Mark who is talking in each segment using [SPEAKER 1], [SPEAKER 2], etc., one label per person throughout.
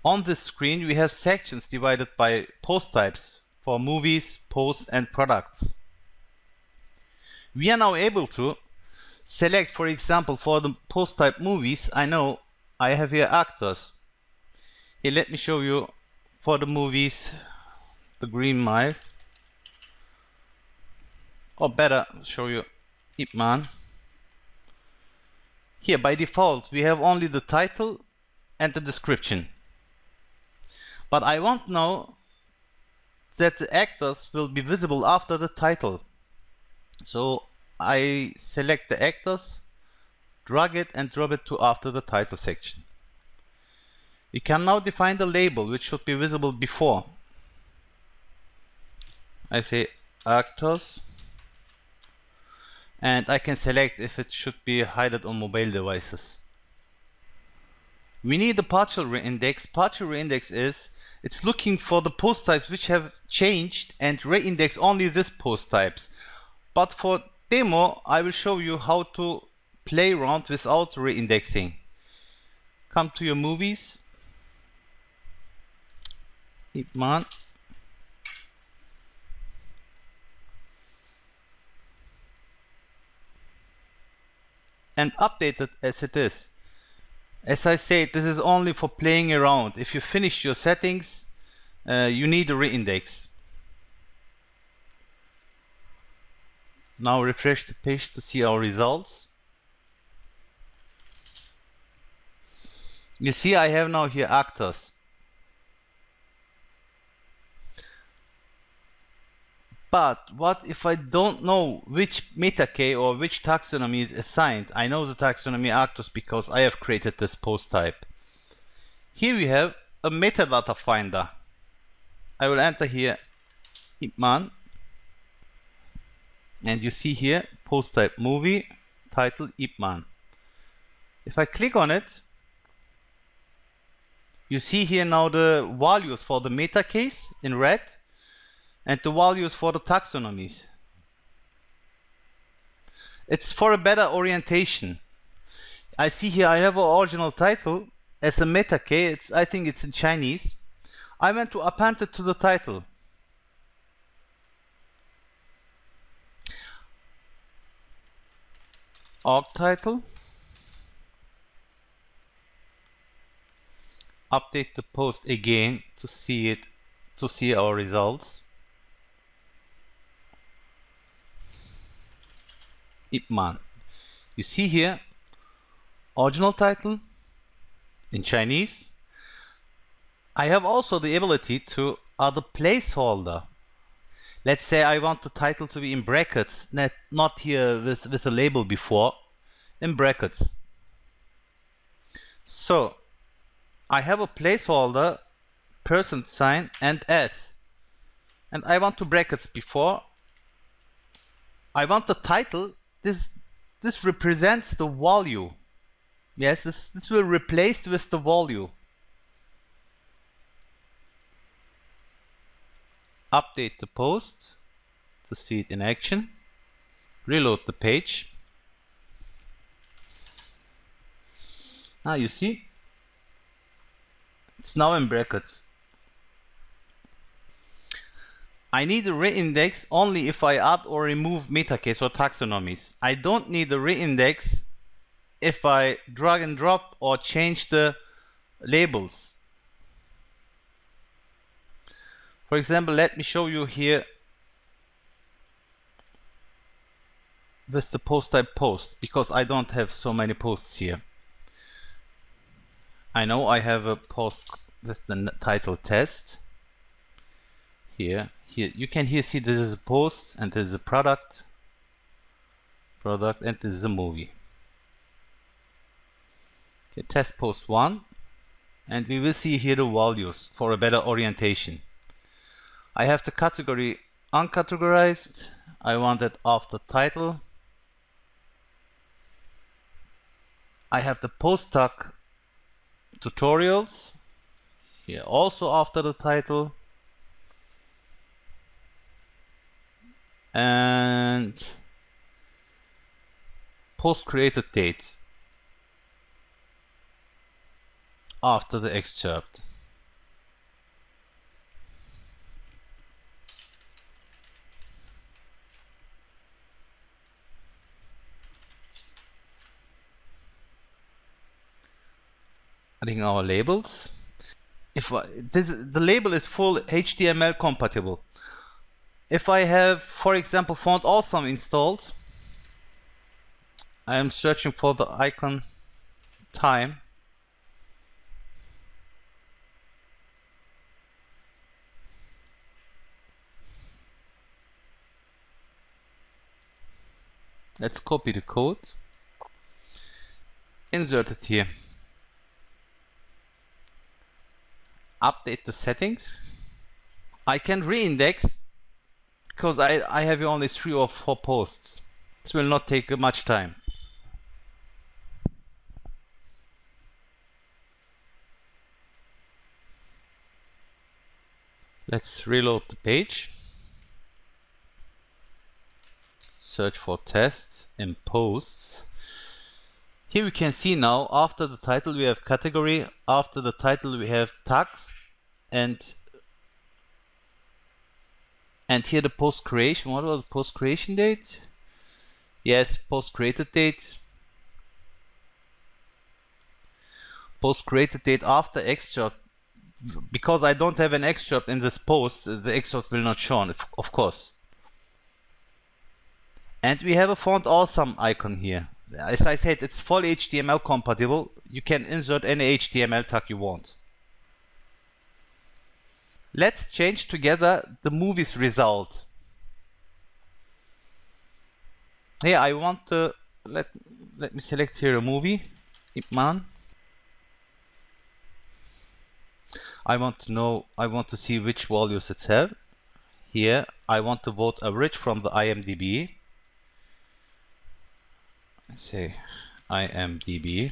[SPEAKER 1] On this screen we have sections divided by post types for movies, posts and products. We are now able to select, for example, for the post type movies, I know I have here actors. Here, let me show you for the movies, The Green Mile, or better show you Ip Man. Here by default we have only the title and the description, but I want now that the actors will be visible after the title. So I select the actors, drag it and drop it to after the title section. We can now define the label which should be visible before. I say actors, and I can select if it should be hidden on mobile devices. We need a partial reindex. Partial reindex is it's looking for the post types which have changed and reindex only this post types. But for demo I will show you how to play around without reindexing. Come to your movies, Ip Man, and update it as it is. As I said, this is only for playing around. If you finish your settings, you need a reindex. Now refresh the page to see our results. You see I have now here actors. But what if I don't know which meta key or which taxonomy is assigned? I know the taxonomy actors because I have created this post type. Here we have a metadata finder. I will enter here Ip Man, and you see here post type movie, title Ip Man. If I click on it, you see here now the values for the meta keys in red and the values for the taxonomies. It's for a better orientation. I see here I have an original title as a meta key. I think it's in Chinese. I want to append it to the title. Org title. Update the post again to see our results. Ip Man. You see here original title in Chinese. I have also the ability to add a placeholder. Let's say I want the title to be in brackets, not here with a label before, in brackets. So I have a placeholder, %, and S, and I want to brackets before. I want the title. This represents the value. Yes, this will replace with the value. Update the post to see it in action. Reload the page. Now you see it's now in brackets. I need a reindex only if I add or remove meta keys or taxonomies. I don't need a reindex if I drag and drop or change the labels. For example, let me show you here with the post type post, because I don't have so many posts here. I know I have a post with the title test. Here you can see this is a post and this is a product, and this is a movie. Okay, test post 1, and we will see here the values for a better orientation. I have the category uncategorized. I want it after title. I have the post tag tutorials here also after the title, and post created date after the excerpt. adding our labels. If the label is full HTML compatible. If I have, for example, Font Awesome installed, I am searching for the icon time. Let's copy the code, insert it here, update the settings. I can reindex because I have only 3 or 4 posts. This will not take much time. Let's reload the page. Search for tests in posts. Here we can see now, after the title we have category, after the title we have tags, and here the post creation. What was the post creation date? Yes, post created date. Post created date after extract. Because I don't have an extract in this post, the extract will not show, of course. And we have a Font Awesome icon here. As I said, it's full HTML compatible. You can insert any HTML tag you want. Let's change together the movie's result. Here I want to let me select here a movie, Ip Man. I want to see which values it have. Here I want to vote average from the IMDb. Let's say IMDb.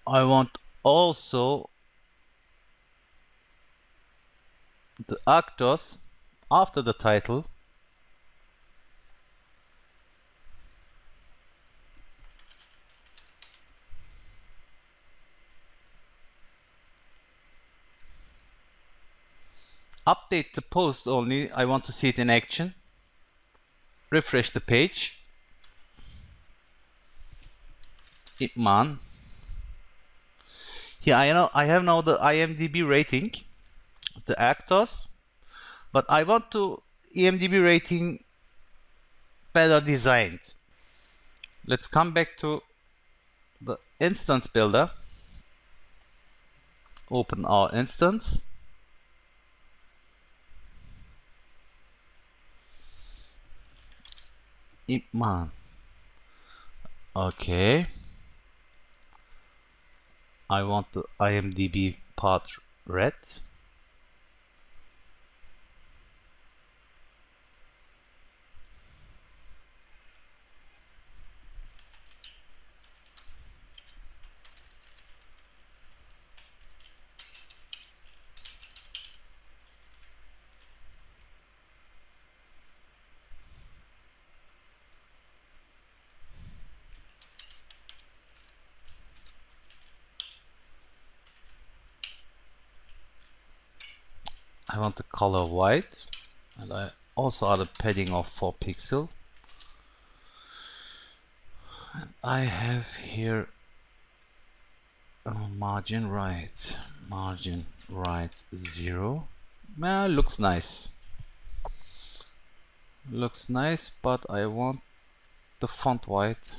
[SPEAKER 1] I want also the actors after the title. Update the post only, I want to see it in action. Refresh the page. Ip Man. Here I have now the IMDb rating, the actors, but I want to IMDb rating better designed. Let's come back to the instance builder. Open our instance. Ip Man. Okay. I want the IMDb part red. I want the color white, and I also add a padding of 4 pixels. And I have here margin right 0. Looks nice. Looks nice, but I want the font white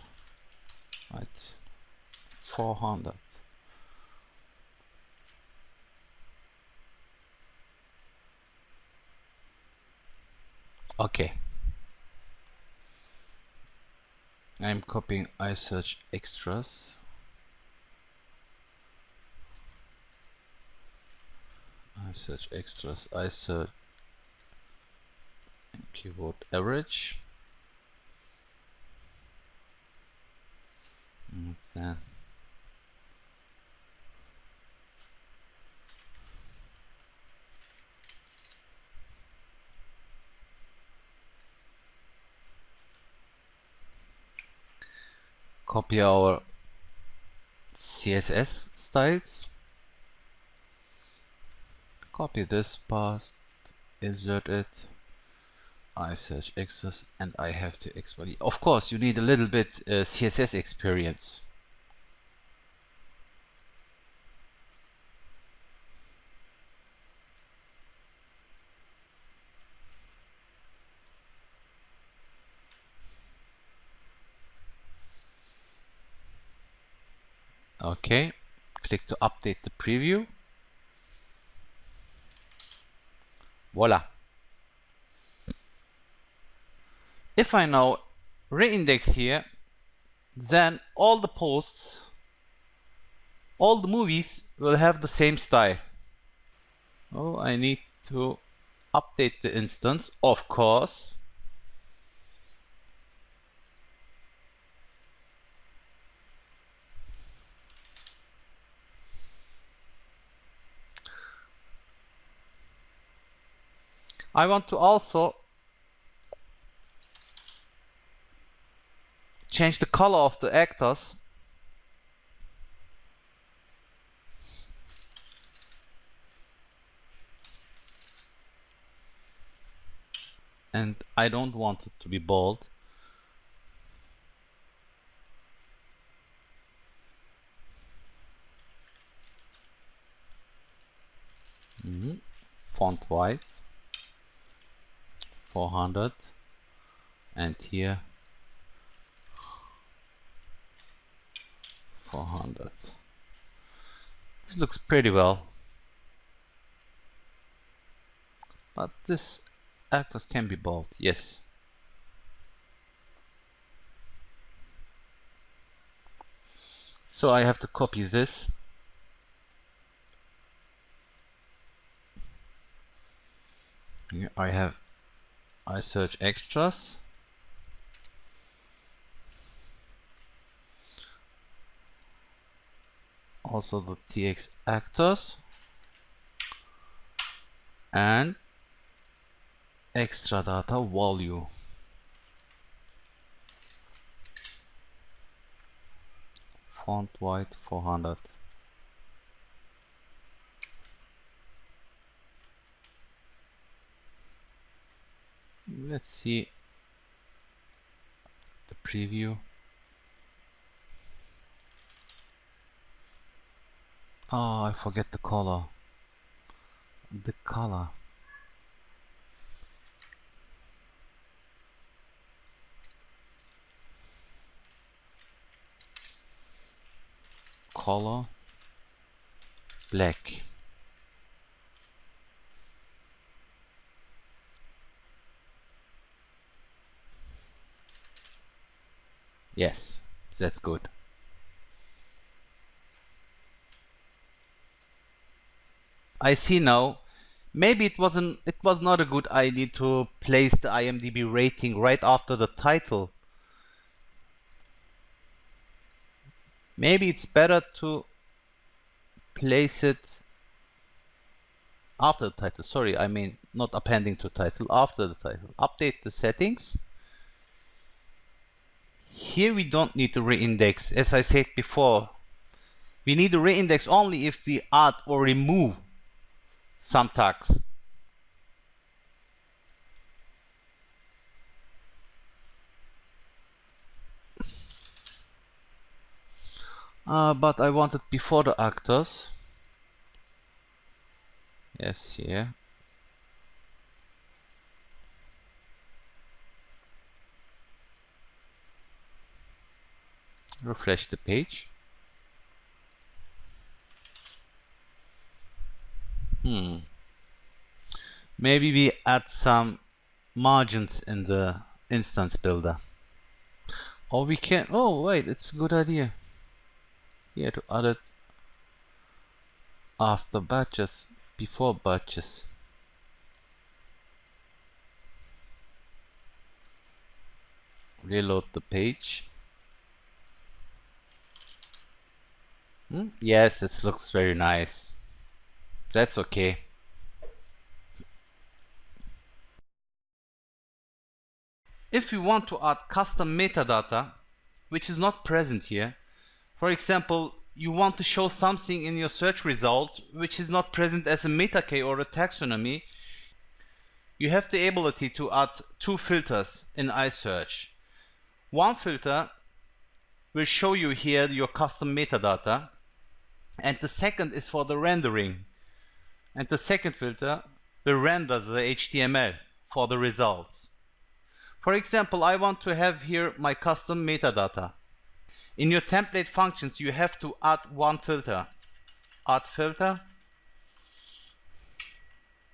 [SPEAKER 1] 400. Okay. I'm copying iSearch extras. iSearch keyword average. And then copy our CSS styles. Copy this path, insert it, I search access and I have to export. Of course, you need a little bit CSS experience. Okay, click to update the preview. Voila. If I now reindex here, then all the posts, all the movies will have the same style. Oh, I need to update the instance, of course. I want to also change the color of the actors. And I don't want it to be bold. Font white 400 and here 400. This looks pretty well, but this actors can be bold, yes. So I have to copy this. Here I search extras. Also the TX actors and extra data value. Font white 400. Let's see the preview. Oh, I forget the color. The color. Color black. Yes, that's good. I see now. Maybe it was not a good idea to place the IMDb rating right after the title. Maybe it's better to place it after the title. Sorry, I mean not appending to title, after the title. Update the settings. Here we don't need to reindex. As I said before, we need to reindex only if we add or remove some tags. But I want it before the actors. Yes, here. Refresh the page. Maybe we add some margins in the instance builder. Or we can, oh wait, it's a good idea. Here to add it after batches, before batches. Reload the page. Yes, this looks very nice. That's okay. If we want to add custom metadata, which is not present here, for example, you want to show something in your search result which is not present as a meta key or a taxonomy, you have the ability to add two filters in iSearch. One filter will show you here your custom metadata, and the second is for the rendering, and the second filter will render the HTML for the results. For example, I want to have here my custom metadata. In your template functions you have to add one filter. Add filter.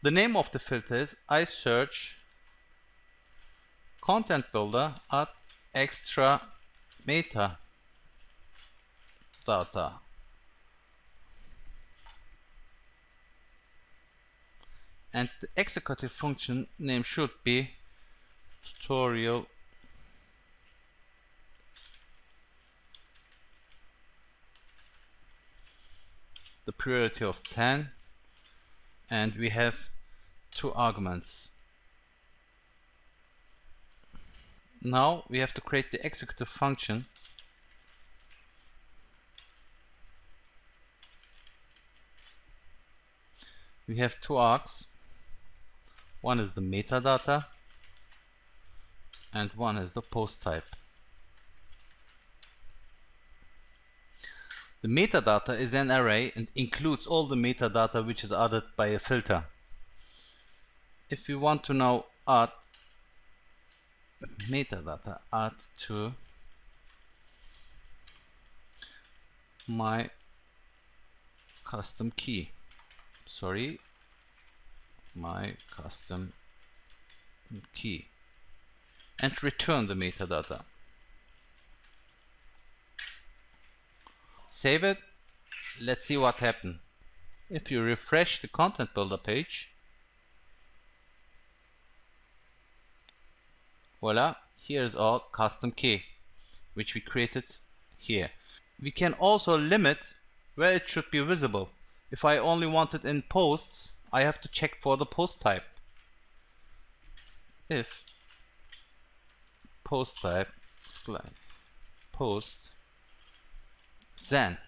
[SPEAKER 1] The name of the filter is iSearch Content Builder add extra metadata. And the executive function name should be tutorial the priority of 10, and we have two arguments. Now we have to create the executive function. We have two args. One is the metadata and one is the post type. The metadata is an array and includes all the metadata which is added by a filter. If we want to now add metadata, add to my custom key. My custom key, and return the metadata. Save it. Let's see what happened. If you refresh the Content Builder page, voila, here's our custom key which we created here. We can also limit where it should be visible. If I only want it in posts, I have to check for the post type. If post type is post, then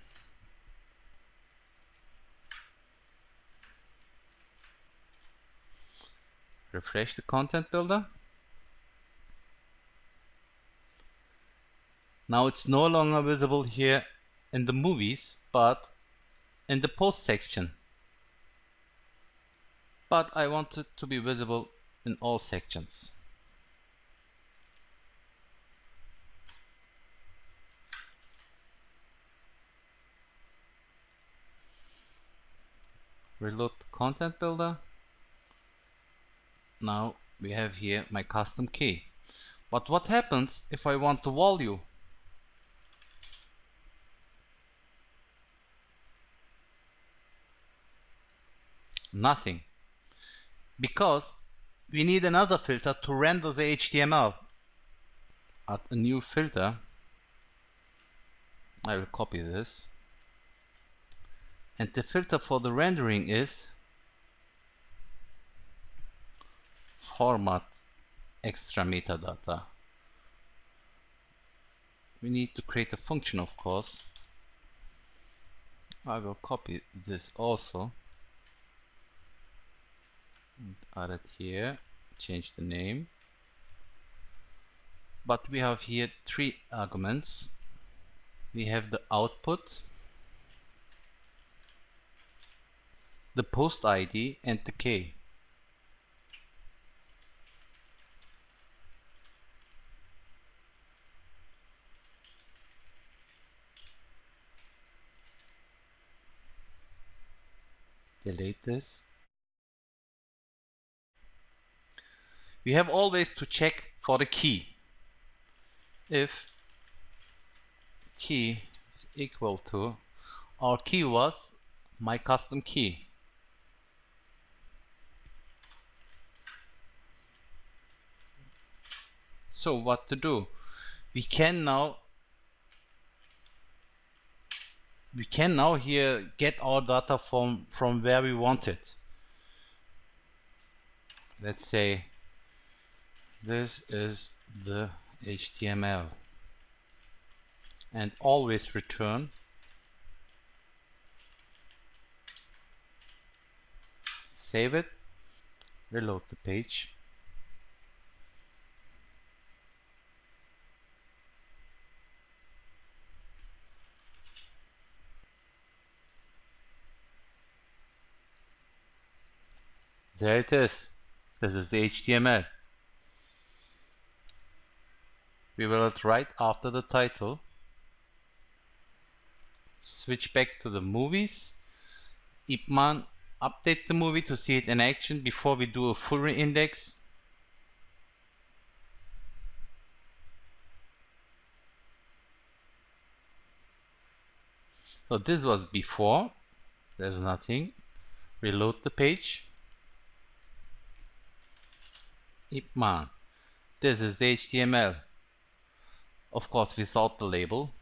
[SPEAKER 1] refresh the Content Builder. Now it's no longer visible here in the movies, but in the post section. But I want it to be visible in all sections. Reload the Content Builder. Now we have here my custom key. But what happens if I want the value? Nothing, because we need another filter to render the HTML. Add a new filter. I will copy this, and the filter for the rendering is format extra metadata. We need to create a function, of course. I will copy this also. Add it here, change the name, but we have here three arguments. We have the output, the post ID, and the key. Delete this. We have always to check for the key. If key is equal to, our key was my custom key. So what to do? We can now here get our data from where we want it. Let's say this is the HTML, and always return save it. Reload the page. There it is. This is the HTML. We will add right after the title. Switch back to the movies. Ip Man, update the movie to see it in action before we do a full reindex. So this was before. There's nothing. Reload the page. Ip Man. This is the HTML. Of course without the label.